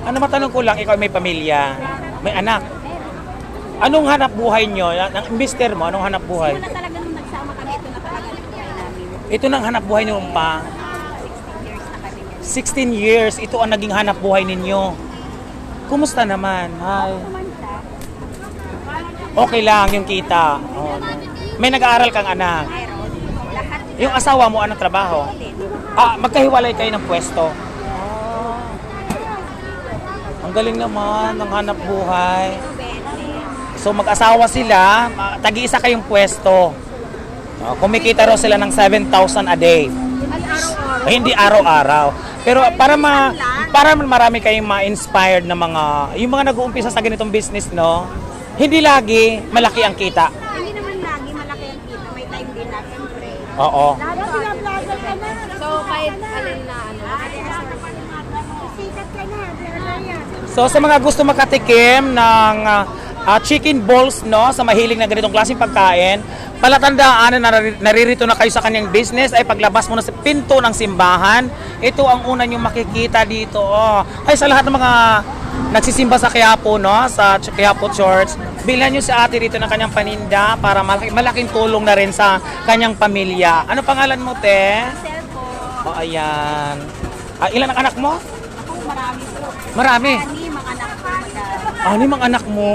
Ano matanong ko lang, ikaw may pamilya, may anak. Anong hanap buhay nyo? Ng mister mo, anong hanap buhay? Simula talaga nung nagsama kami, ito na talaga ang buhay namin. Ito nang hanap buhay nyo pa. 16 years 16 years, na kami. ito ang naging hanap buhay ninyo. Kumusta naman? Hi. Naman siya. Okay lang yung kita. Oh. May nag-aaral kang anak. Meron. Lahat. Yung asawa mo, anong trabaho? Magkahiwalay kayo ng pwesto. Ang galing naman ng hanap buhay. So mag-asawa sila, tagi-isa kayong pwesto. Kumikita raw sila ng 7,000 a day. Hindi araw-araw. Pero para marami kayong ma-inspired na yung mga nag-uumpisa sa ganitong business, no? Hindi lagi malaki ang kita. Hindi naman lagi malaki ang kita. May time din na, siyempre. Oo. So, kahit alin na sikat ka na. So sa mga gusto makatikim ng chicken balls, no, sa mahilig na ganitong klaseng pagkain, palatandaan na naririto na kayo sa kanyang business ay paglabas mo na sa pinto ng simbahan, ito ang una nyo makikita dito. Oh. Ay sa lahat ng mga nagsisimba sa Quiapo, no, sa Quiapo Church, bilhan nyo si ate dito ng kanyang paninda para malaking tulong na rin sa kanyang pamilya. Ano pangalan mo, te? Cellphone. Oh, ayan. Ilan ang anak mo? Ako, marami po. Marami. Ani, mga anak ko, madami. Anim ang anak mo.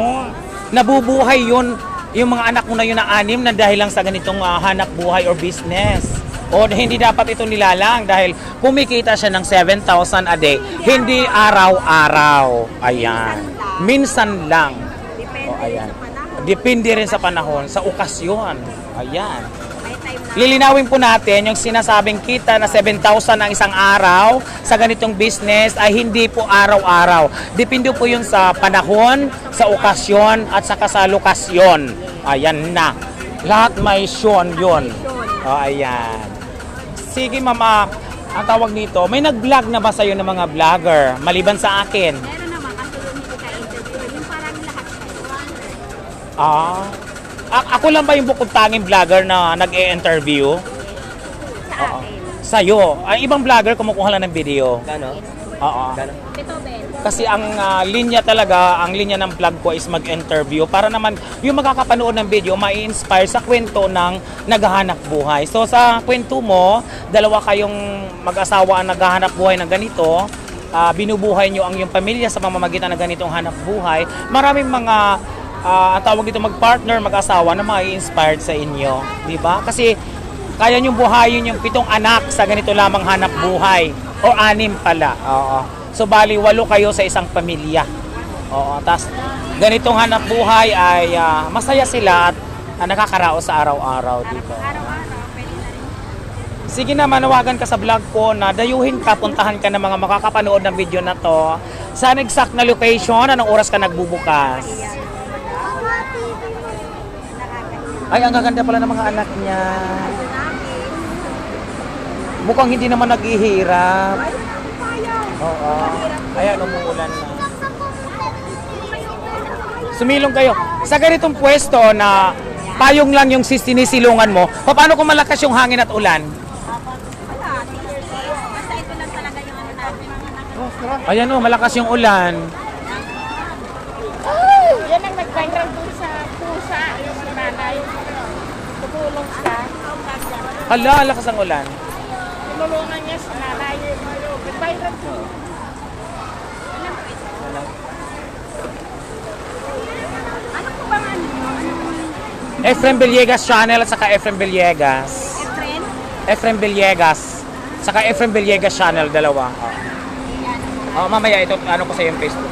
Nabubuhay yun, yung mga anak mo na yun na anim na dahil lang sa ganitong hanap buhay or business. O hindi dapat ito nilalang dahil kumikita siya ng 7,000 a day. Hindi araw-araw. Ayan. Minsan lang. Depende O, ayan. sa panahon. Depende rin sa panahon, sa okasyon. Ayan. May time na. Lilinawin po natin yung sinasabing kita na 7,000 ang isang araw sa ganitong business ay hindi po araw-araw. Depende po yun sa panahon, sa okasyon at saka sa lokasyon. Ayan na. Lahat may syon yun. O, ayan. Sige mama, ang tawag nito, may nag-vlog na ba sa'yo ng mga vlogger maliban sa akin? Meron naman kasi yung hindi ka interview. Yung parang lahat kayo. Ako lang ba yung bukod tanging vlogger na nag-e-interview? Sa akin. Sa'yo. Ang ibang vlogger kumukuha lang ng video. Gano? Oo. Gano? Ito, Ben. Kasi ang linya talaga, ang linya ng vlog ko is mag-interview para naman yung makakapanood ng video mai-inspire sa kwento ng naghahanap buhay. So sa kwento mo, dalawa kayong mag-asawa ang naghahanap buhay ng ganito, binubuhay nyo ang iyong pamilya sa pamamagitan ng ganitong hanap buhay. Maraming mga ang tawag dito mag-partner, mag-asawa na mai-inspired sa inyo, di ba? Kasi kaya nyo buhayin yung 7 anak sa ganito lamang hanap buhay. O 6 pala. Oo. So bali 8 kayo sa isang pamilya. Oo, tas ganitong hanap buhay ay masaya sila at nakakaraos sa araw-araw dito. Araw-araw, pwede na rin. Sige na, manawagan ka sa vlog ko na dayuhin ka, puntahan ka ng mga makakapanood ng video na to. Saan exact na location? Anong oras ka nagbubukas? Ay, ang gaganda pala ng mga anak niya. Mukhang hindi naman naghihirap. Oo. Ayan, umuulan na. Sumilong kayo. Sa ganitong pwesto na payong lang yung sinisilungan mo, paano kung malakas yung hangin at ulan? Wala, basta ito lang talaga yung ano natin. Ayan o, malakas yung ulan. Yan ang nag-viral doon sa pusa, yung nanay. Tumulong siya. Hala, lakas ang ulan. Tinulungan niya sa nanay. Nag-viral po. Ano po bang ano? Efrem Villegas channel at saka Efrem Villegas. Efren? Efrem Villegas. Saka Efrem Villegas channel, dalawa. Mamaya ito, ano ko sa yung Facebook.